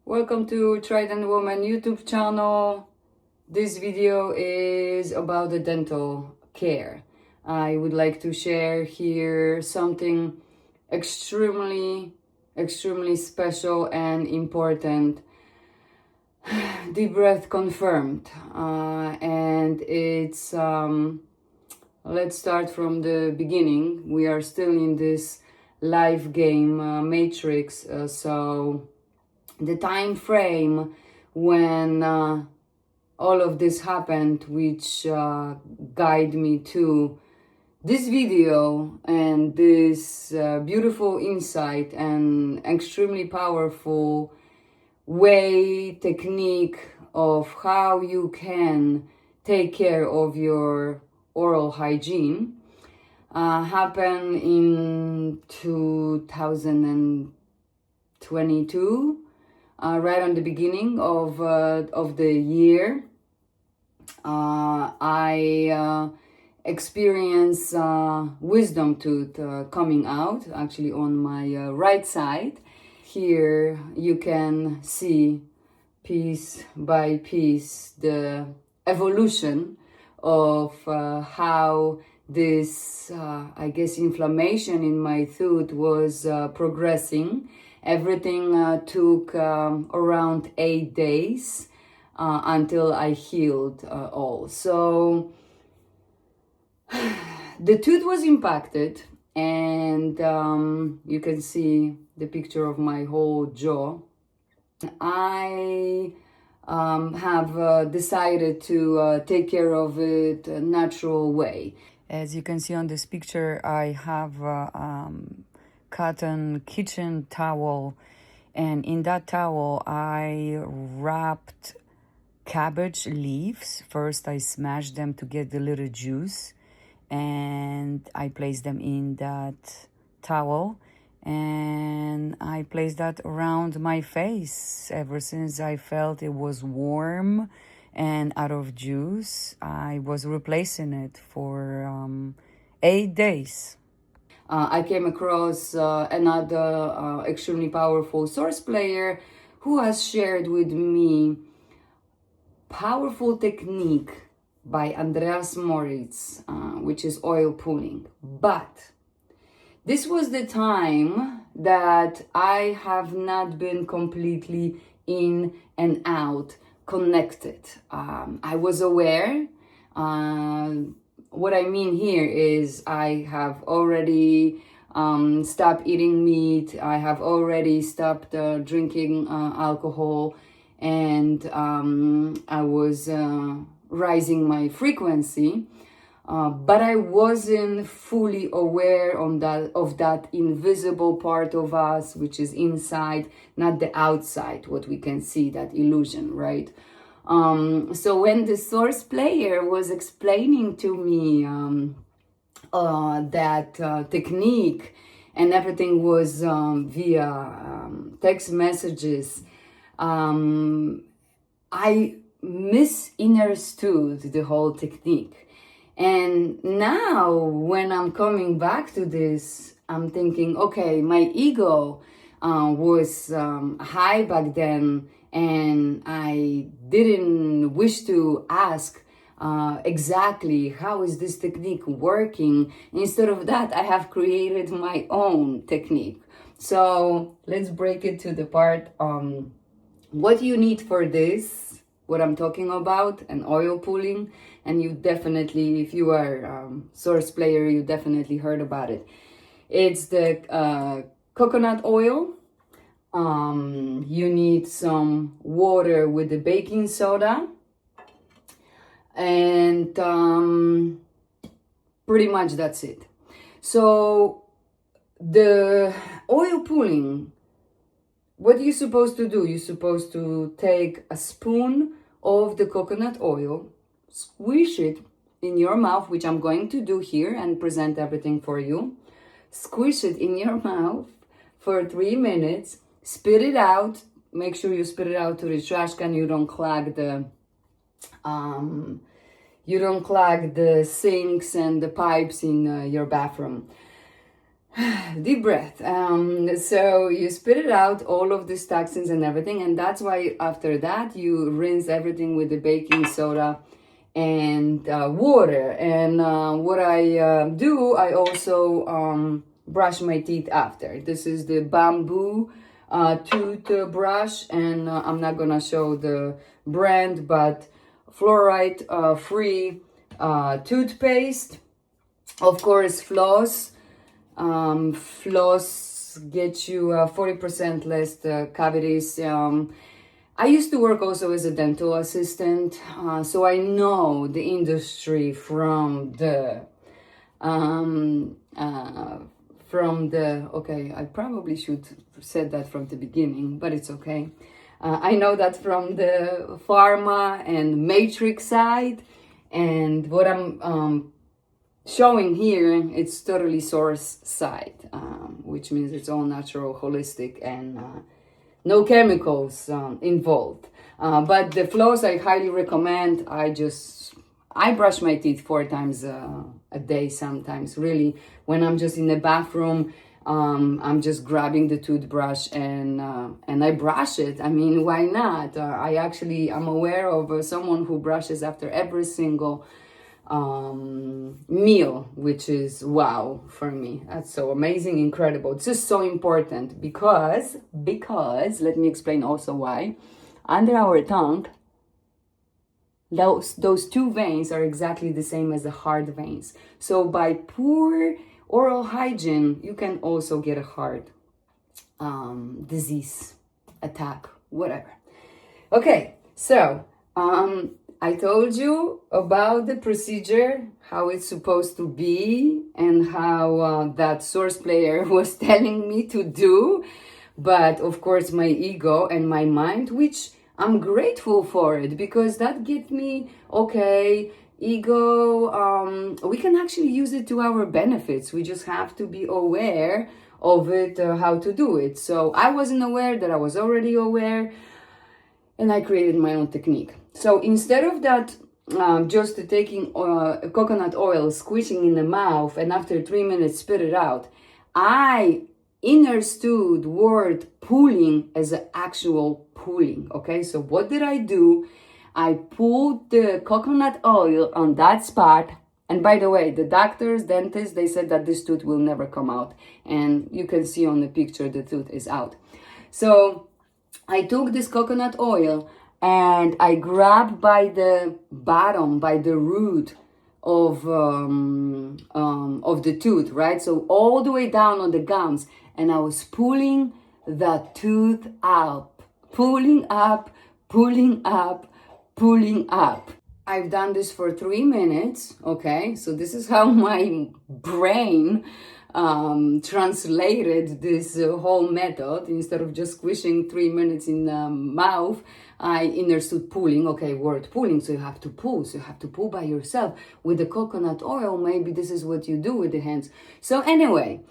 Welcome to Trident Woman YouTube channel. This video is about the dental care. I would like to share here something extremely special and important. Deep breath confirmed. And it's, let's start from the beginning. We are still in this life game matrix, so the time frame when all of this happened, which guide me to this video and this beautiful insight and extremely powerful technique of how you can take care of your oral hygiene happened in 2022. Right on the beginning of the year, I experienced wisdom tooth coming out, actually on my right side. Here you can see piece by piece the evolution of how this, I guess, inflammation in my tooth was progressing. Everything took around 8 days until I healed all. So the tooth was impacted, and you can see the picture of my whole jaw. I have decided to take care of it a natural way. As you can see on this picture, I have cotton kitchen towel, and in that towel I wrapped cabbage leaves. First I smashed them to get the little juice, and I placed them in that towel, and I placed that around my face. Ever since I felt it was warm and out of juice, I was replacing it for 8 days. I came across another extremely powerful source player who has shared with me powerful technique by Andreas Moritz, which is oil pulling. But this was the time that I have not been completely in and out connected. I was aware. What I mean here is I have already stopped eating meat. I have already stopped drinking alcohol, and I was rising my frequency. But I wasn't fully aware of that invisible part of us, which is inside, not the outside, what we can see, that illusion, right? So when the source player was explaining to me that technique, and everything was via text messages, I misunderstood the whole technique. And now when I'm coming back to this, I'm thinking, okay, my ego was high back then, and I didn't wish to ask exactly how is this technique working. Instead of that, I have created my own technique. So let's break it to the part what you need for this, what I'm talking about, and oil pulling. And you definitely, if you are source player, you definitely heard about it. It's the coconut oil. You need some water with the baking soda, and pretty much that's it. So the oil pulling, what you're supposed to do, you're supposed to take a spoon of the coconut oil, squish it in your mouth, which I'm going to do here and present everything for you. Squish it in your mouth for 3 minutes. Spit it out. Make sure you spit it out to the trash can. You don't clog the sinks and the pipes in your bathroom. Deep breath. So you spit it out, all of these toxins and everything, and that's why after that you rinse everything with the baking soda and water. And what I do, I also brush my teeth after. This is the bamboo toothbrush, and I'm not gonna show the brand, but fluoride free toothpaste. Of course, floss. Floss gets you 40% less cavities. I used to work also as a dental assistant, so I know the industry from the okay, I probably should have said that from the beginning, but it's okay. I know that from the pharma and matrix side, and what I'm showing here, it's totally source side, which means it's all natural, holistic, and no chemicals involved. But the floss I highly recommend. I brush my teeth 4 times a day sometimes, really. When I'm just in the bathroom, I'm just grabbing the toothbrush and I brush it. I mean, why not? I'm aware of someone who brushes after every single meal, which is wow for me. That's so amazing, incredible. It's just so important because let me explain also why. Under our tongue, those 2 veins are exactly the same as the heart veins. So by poor oral hygiene, you can also get a heart disease attack, whatever. Okay, so I told you about the procedure, how it's supposed to be, and how that source player was telling me to do. But of course, my ego and my mind, which I'm grateful for it, because that gives me, okay, ego, we can actually use it to our benefits. We just have to be aware of it, how to do it. So I wasn't aware that I was already aware, and I created my own technique. So instead of that, just taking coconut oil, squishing in the mouth, and after 3 minutes spit it out, I understood word pulling as an actual pulling. Okay, so what did I do? I pulled the coconut oil on that spot. And by the way, the doctors, dentists, they said that this tooth will never come out. And you can see on the picture the tooth is out. So I took this coconut oil and I grabbed by the bottom, by the root of the tooth, right? So all the way down on the gums, and I was pulling the tooth up, pulling up, pulling up, pulling up. I've done this for 3 minutes, okay? So this is how my brain translated this whole method. Instead of just squishing 3 minutes in the mouth, I understood pulling. Okay, word pulling, so you have to pull. So you have to pull by yourself. With the coconut oil, maybe this is what you do with the hands. So anyway,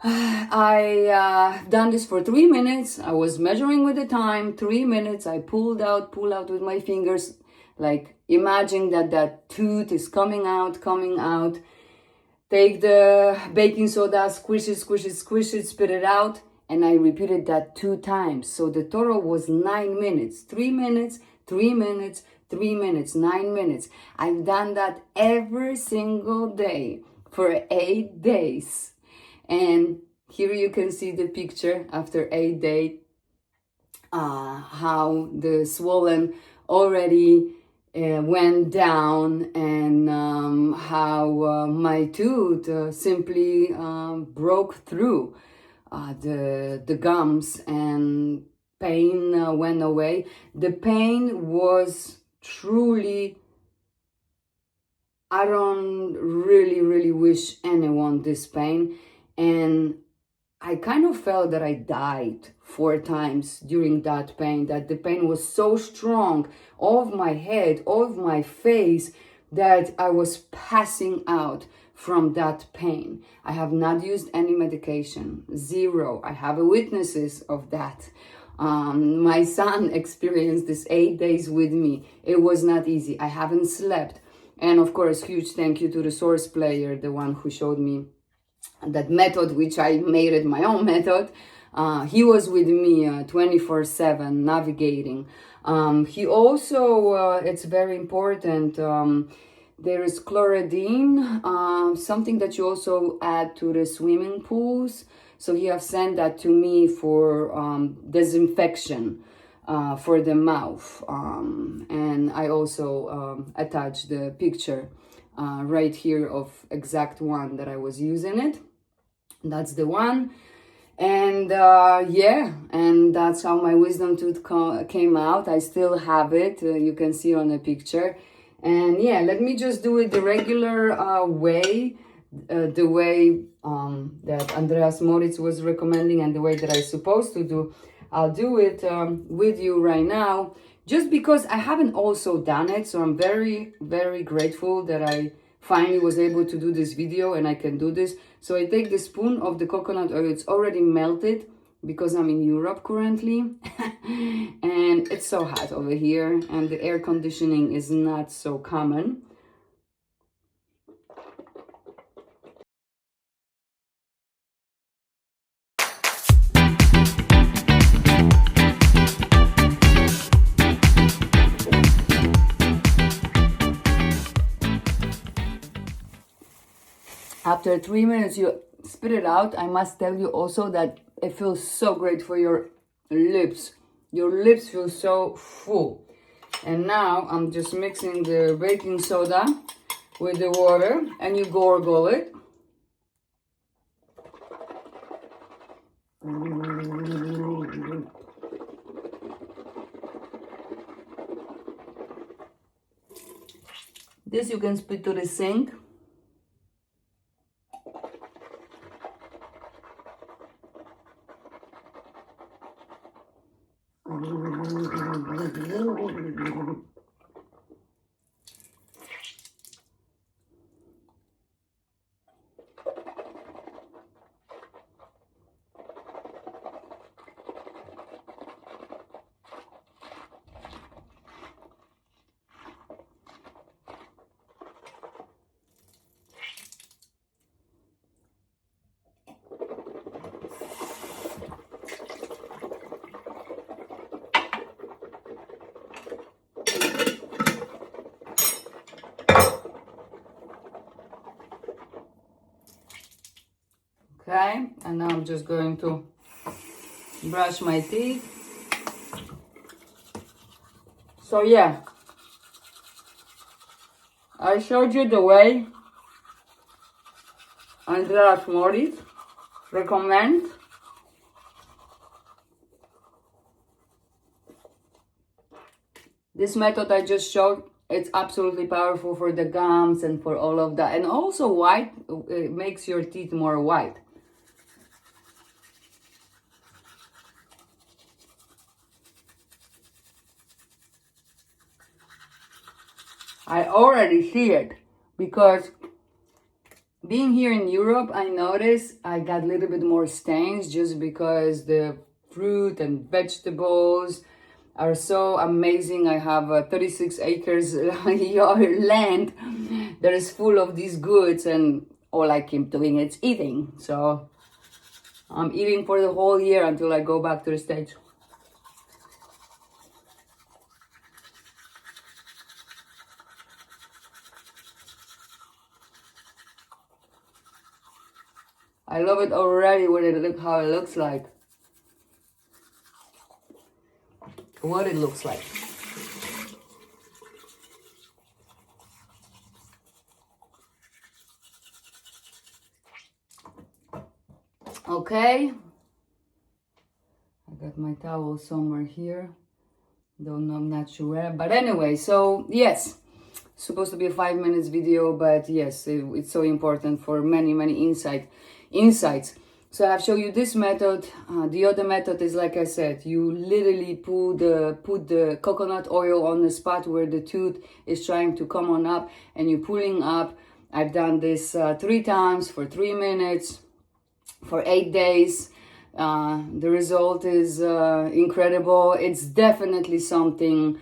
I done this for 3 minutes. I was measuring with the time, 3 minutes. I pull out with my fingers, like imagine that tooth is coming out. Take the baking soda, squish it, spit it out. And I repeated that 2 times. So the total was 9 minutes. 3 minutes, 3 minutes, 3 minutes, 9 minutes. I've done that every single day for 8 days. And here you can see the picture after 8 days, how the swollen already went down, and how my tooth simply broke through the gums, and pain went away. The pain was truly, I don't really wish anyone this pain. And I kind of felt that I died 4 times during that pain, that the pain was so strong of my head, of my face, that I was passing out from that pain. I have not used any medication, 0. I have witnesses of that. My son experienced this 8 days with me. It was not easy. I haven't slept. And of course, huge thank you to the source player, the one who showed me that method, which I made it my own method. He was with me 24/7 navigating. He also, it's very important, there is chlorodyne, something that you also add to the swimming pools. So he have sent that to me for disinfection for the mouth. And I also attached the picture right here of exact one that I was using it. That's the one. And yeah, and that's how my wisdom tooth came out. I still have it. You can see on the picture. And yeah, let me just do it the regular way, the way that Andreas Moritz was recommending and the way that I'm supposed to do. I'll do it with you right now, just because I haven't also done it. So I'm very, very grateful that I finally was able to do this video and I can do this. So I take the spoon of the coconut oil. It's already melted because I'm in Europe currently. And it's so hot over here and the air conditioning is not so common. After 3 minutes, you spit it out. I must tell you also that it feels so great for your lips. Your lips feel so full. And now I'm just mixing the baking soda with the water and you gargle it. This you can spit to the sink. Okay, and now I'm just going to brush my teeth. So yeah, I showed you the way Andreas Moritz recommends. This method I just showed, it's absolutely powerful for the gums and for all of that. And also white, it makes your teeth more white. I already see it because being here in Europe, I noticed I got a little bit more stains just because the fruit and vegetables are so amazing. I have 36 acres land that is full of these goods and all I keep doing is eating. So I'm eating for the whole year until I go back to the States. I love it already when it look how it looks like. What it looks like. Okay. I got my towel somewhere here. Don't know, I'm not sure. But anyway, so yes. Supposed to be a 5 minutes video, but yes, it's so important for many insights. So I've shown you this method. The other method is, like I said, you literally put the coconut oil on the spot where the tooth is trying to come on up and you're pulling up. I've done this 3 times for 3 minutes for 8 days. The result is incredible. It's definitely something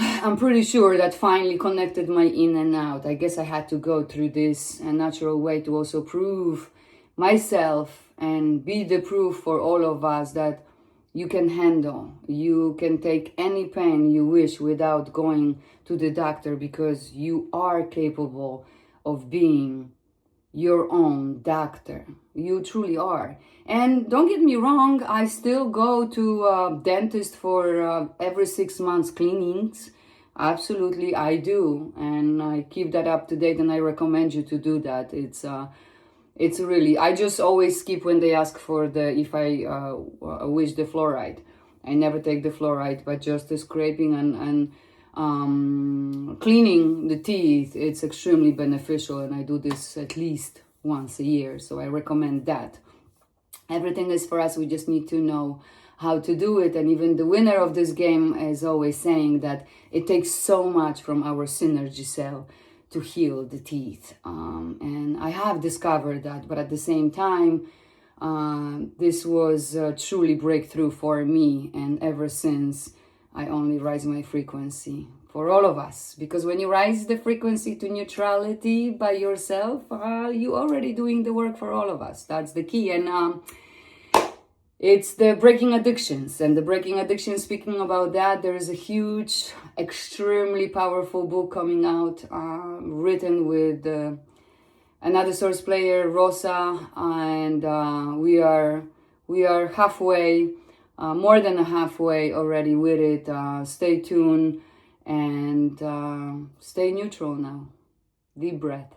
I'm pretty sure that finally connected my in and out. I guess I had to go through this a natural way to also prove myself and be the proof for all of us that you can handle. You can take any pain you wish without going to the doctor, because you are capable of being your own doctor. You truly are. And don't get me wrong, I still go to a dentist for every 6 months cleanings. Absolutely, I do. And I keep that up to date, and I recommend you to do that. It's really, I just always skip when they ask for if I wish the fluoride. I never take the fluoride, but just the scraping and cleaning the teeth, it's extremely beneficial, and I do this at least once a year, so I recommend that. Everything is for us, we just need to know how to do it. And even the winner of this game is always saying that it takes so much from our synergy cell to heal the teeth, and I have discovered that. But at the same time, this was a truly breakthrough for me, and ever since I only rise my frequency for all of us, because when you rise the frequency to neutrality by yourself, you already doing the work for all of us. That's the key. And it's the breaking addictions. And the breaking addictions, speaking about that, there is a huge, extremely powerful book coming out, written with another source player, Rosa, and we are halfway, more than halfway already with it. Stay tuned and stay neutral now. Deep breath.